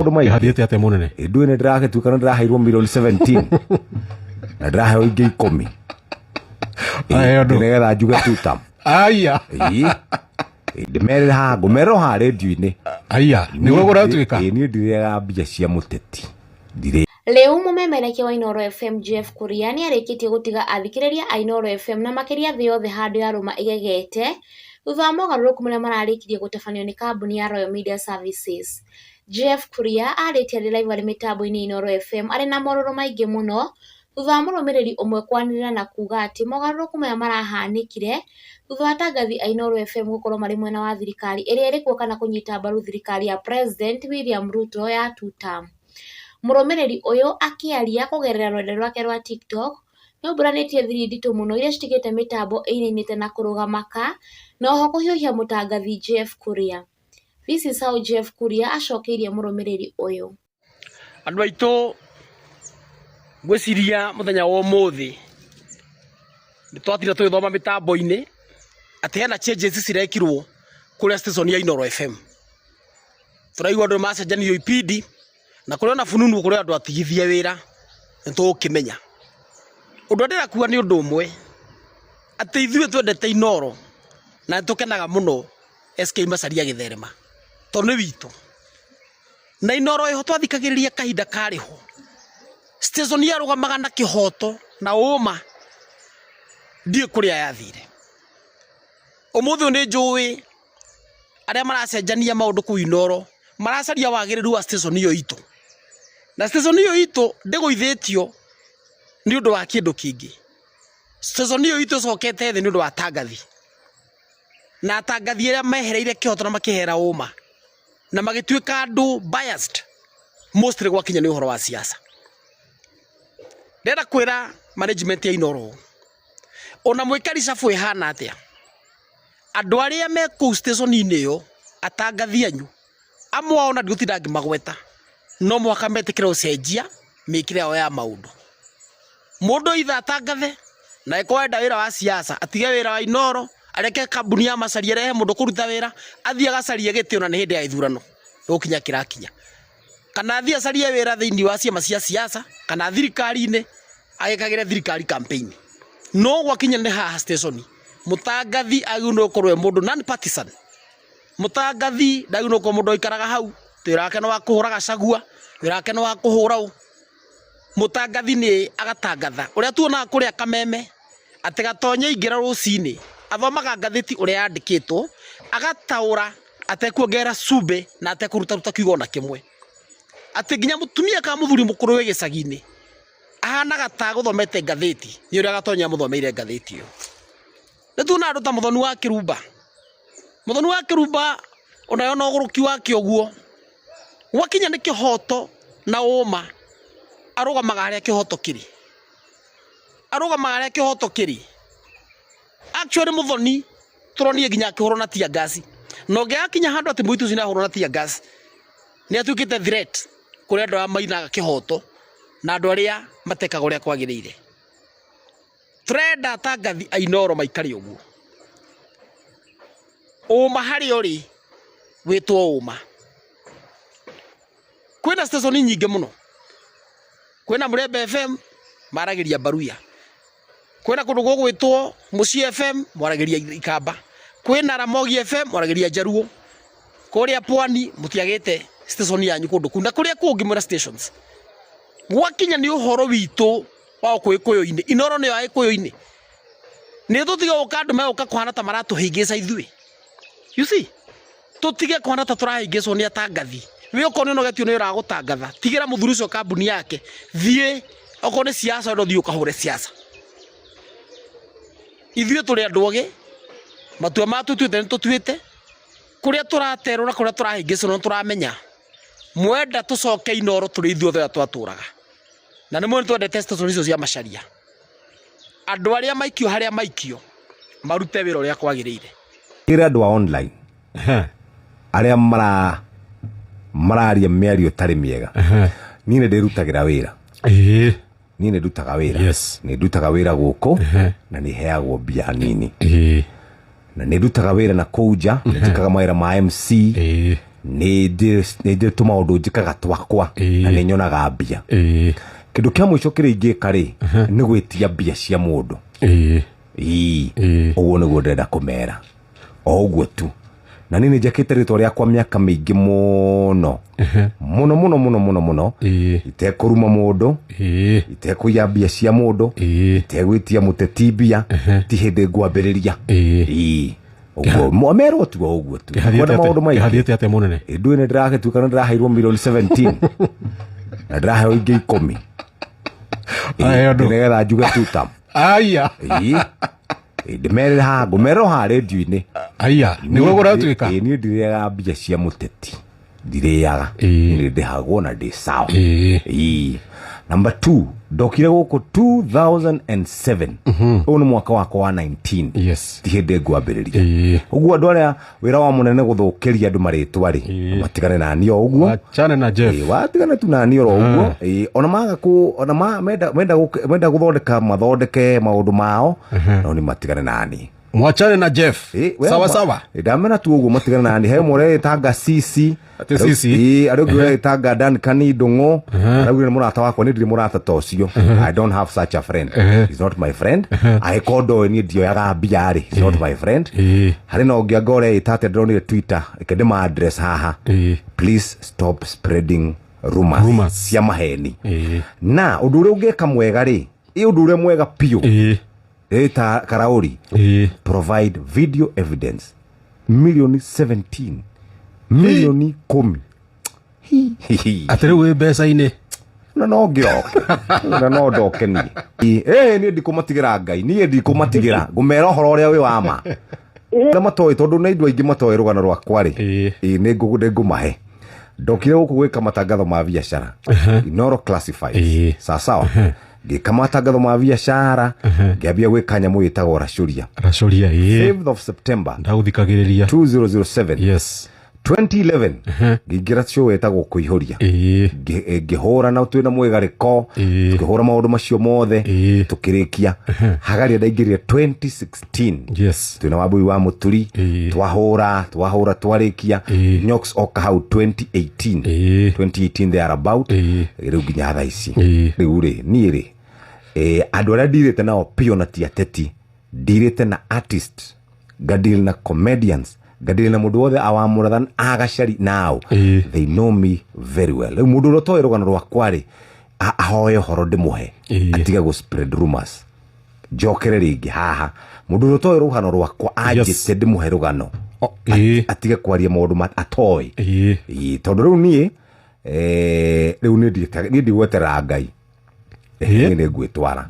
Odumai hadithi ate munene edu ne drake tu kana drahairwo milioni 17 na drahe oige 10 ayo ndo nega juga tutam aya ndimere ha ngomero ha radio ini aya niwe guratuika ni ndirega mbia cia muteti ndire Leo mumemereke wa Inooro FM Jeff Kuria ni arikitie gutiga athikiriria a Inooro FM na makiria thĩ yothe handu ya ruma igegete thutha wa mogarũrũku maria mararikirie gũtabanio ni kambuni ya Royal Media Services. Jeff Kuria aritie ari live ari mitambo-ini Inooro FM ari na mororo maingi muno thutha wa mũrũmĩrĩri ũmwe kwanĩrĩra na kuga atĩ mogarũrũku maya marahanĩkire thutha wa atangathi a Inooro FM gũkorwo marĩ mwena wa thirikari ĩrĩa ĩrĩ kuo kana kũnyita mbaru thirikari ya President William Ruto ya two-term. Mũrũmĩrĩri ũyũ akĩaria kũgerera rwenda rwake rwa TikTok no mbũranĩtie thiri nditũ mũno iria citigĩte mĩtambo ĩinainĩte na kũrũgamaka na oho kũhiũhia mũtangathi Jeff Kuria. This is how Jeff Kuria acokeirie mũrũmĩrĩri ũyũ. Andũ aitũ gwĩciria mũthenya wa ũmũthĩ nĩtwatira tũgĩthoma mĩtambo-inĩ atĩ hena changes cirekirwo kũrĩa station ya Inooro FM. Tũraigua andũ macenjanio ipindi na kũrĩ na fununu kũrĩ andũ atigithie wĩra nĩtũkĩmenya. Ũndũ ndĩrakuga nĩ ũndũ ũmwe atĩ ithuĩ twendete Inooro na tũkenaga mũno SK Macharia gĩtherema tondũ nĩ witũ na Inooro ĩho twathikagĩrĩria kahinda karĩho station yarũgamaga na kĩhoto na ũma ndiĩ kũrĩa yathire. Ũmũthĩ nĩ njũĩ arĩa maracenjania maũndũ kũu Inooro maracaria wagĩrĩru wa station ĩyo itũ na station ĩyo itũ ndĩgũithĩtio nĩ ũndũ wa kĩndũ kĩngĩ. Station ĩyo itũ cokete thĩ nĩ ũndũ wa atangathi na atangathi arĩa mehereire kĩhoto na makĩhera ũma na magĩtuĩka andũ biased mostly gwakinya nĩ ũhoro wa siasa. Ndĩrenda kwĩra management ya Inooro ona mwĩkari cabu ĩhana atĩa andũ arĩa me kũu station-inĩ ĩyo atangathi anyu amwe ona ndigũtinda ngĩmagweta no mũhaka metĩkĩre ũcenjia mĩkĩre yao ya maũndũ. Mũndũ itha atangathe na ĩkwenda wĩra wa siasa atige wĩra wa Inooro areke kambuni ya Macharia rehe mũndũ kũruta wĩra athiĩ agacarie gĩtĩ ona nĩ hĩndĩ ya ithurano gũkinya kĩrakinya kana athiĩ acarie wĩra thĩinĩ wa ciama cia siasa kana thirikari-inĩ agĩkagĩre thirikari campaign. No gwakinya nĩ haha station mũtangathi agĩrĩirwo gũkorwo mũndũ non partisan. Mũtangathi ndagĩrĩirwo gũkorwo mũndũ aikaraga hau wĩra wake nĩ wa kũhũra gacagua wĩra wake nĩ wa kũhũra ũ. Mũtangathi nĩ agatangatha ũrĩa tuonaga kũrĩa Kameme atĩ Gatonye ingĩra rũcinĩ athomaga ngathĩti ũrĩa yandĩkĩtwo agataũra atekuongerera cumbe na atekũrutaruta kiugo na kĩmwe atĩ nginya mũtumia ka mũthuri mũkũrũ wĩ gĩcagi-inĩ ahanaga ta gũthomete ngathĩti nĩ ũrĩa Gatonye amũthomeire ngathĩti ĩyo. Nĩtuona andũ ta Mũthoni wa Kĩrumba. Mũthoni wa Kĩrumba onayo no ũgũrũki wake ũguo gwakinya nĩ kĩhoto na ũma arũgamaga harĩa kĩhoto kĩrĩ. Arũgamaga harĩa kĩhoto kĩrĩ. Actually Mũthoni tũronire nginya akĩhũrwo na tear gas no ngĩakinya handũ atĩ mũitu cina hũrwo na tear gas nĩ atuĩkĩte threat kũrĩ andũ arĩa mainaga kĩhoto na andũ arĩa matekaga ũrĩa kwagĩrĩire. Tũrenda atangathi a Inooro maikare ũguo. Ũma harĩ ũrĩ wĩtwo ũma. Kwĩna station nyingĩ mũno. Kwĩna Mũrembe FM maragĩria Baruya. Kwĩna kũndũ gwĩtwo Mũciĩ FM maragĩria Ikamba. Kwĩna Ramogi FM maragĩria Jaruo. Kũrĩa Pwani mũtiagĩte station yanyu kũndũ kũu na kũrĩa kũngĩ mwĩna stations. Gwakinya nĩ ũhoro witũ wa Gĩkũyũ-inĩ. Inooro nĩ ya Gĩkũyũ-inĩ. Nĩ tũtige gũka andũ megũka kũhana ta maratũhĩngĩca ithuĩ. You see? Tũtige kũhana ta tũrahĩngĩcwo nĩ atangathi. Wĩ ũkorwo nĩ ũnogetio nĩ ũragũtangatha. Tigĩra mũthuri ũcio kambuni yake. Thiĩ okorwo nĩ siasa ũrĩa ũthiĩ ũkahũre siasa. Ithuĩ tũrĩ andũ ogĩ matua ma tũtuĩte nĩ tũtuĩte kũrĩa tũraterwo na kũrĩa tũrahĩngĩcwo no tũramenya. Mwenda tũcoke Inooro tũrĩ ithuothe ũrĩa twatũraga. Na nĩ mwene twendete station icio cia Macharia. Andũ arĩa maikio harĩa maikio marute wĩra ũrĩa kwagĩrĩire. Ĩrĩ andũ a online arĩa mararia mĩario tarĩ mĩega. Niĩ nĩ ndĩrutagĩra wĩra. Niĩ nĩ ndutaga wĩra. Nĩ ndutaga wĩra gũkũ na nĩ heagwo mbia nini. Na nĩ ndutaga wĩra na kũu nja nĩ njĩkaga mawĩra ma MC ni ndi tuma undu njikaga twakwa na ni nyonaga mbia kindu kia mwisho kiri ingika ri ni gwitia mbia cia mundu uguo niguo ndenda kumera o uguo tu na nini njakite ritwa riakwa miaka mingi muno muno itekuruma mundu itekuya mbia cia mundu itegwitia muteti mbia ti hindi ngwambiriria uguo mwamero tu uguo tu kwa maundu mai hathiete ate munene ndu ni ndiragetuka ndiraheirwo million 17 na ndiraheirwo ingi 10 ayo ndo ngetha njuge tutam aya ndimere ha ngumero ha radio-ini aya niwe guratuika ni ndiriaga mbia cia muteti ndiriaga ni ndihagwo na ndi sawa number 2 ndokire guku 2007 uyu ni mwaka wako wa 19 yes ti hindi ngwambiriria uguo andu aria wira wa munene guthukiria andu maritwa ri matigane na nio uguo achane na Jeff watigane tu na nio uguo ona maga ku ona menda guthondeka mathondeke maundu mao no ni matigane na ni mwachane na Jeff sawa ndamena tu uguo matigane na ni he more tanga sisi ate sisi arugwe tanga Dan Kanidongo arugwe murata wakwa ni ndiri murata tocio I don't have such a friend he's not my friend I kodo ni dio yaga biari he's not my friend hari no ngiangore itate ndronire Twitter ikende ma address haha please stop spreading rumors cia maheni na undu uri ungeka mwega ri undu uri mwega pio eta Karauri provide video evidence million 17 milioni 10 atire we besa ine na no ndoke ni ni ndikumatigira ngai ni ndikumatigira ngumera horo ria wi wama na matoi tondu na indwa ingi matoi rugano rwakwa ri ni ngumahe ndokire guku gwika matangatho ma biashara Inoro Classified sawa ngika matangatho ma biashara ngiambia gwika nyamu yitagwo racuria 5th of September ndaguthikagiriria 2007 yes 2011 ngigira show etagwo kuihoria ngihora na twina mwegariko tukihora maundu macio mothe tukirikia hagari ndaingirire 2016 yes twina wabui wa muturi twahora twarikia Nyox oka hau 2018 they are about riu nginya thaa ici riu ri ni ri andu aria ndirite nao pio na tiateti ndirite na artist gadil na comedians gadile na mundu wothe awamurathan agacari now they know me very well mundu rotoe rugano rwakwa ri ahoye horo ndimuhe atiga go spread rumors jokere ringi haha mundu rotoe rugano rwakwa ajite ndimuhe rugano atiga kwaria maundu atoe tondu riu nie riu ni ndigwetera ngai ni ngwitwara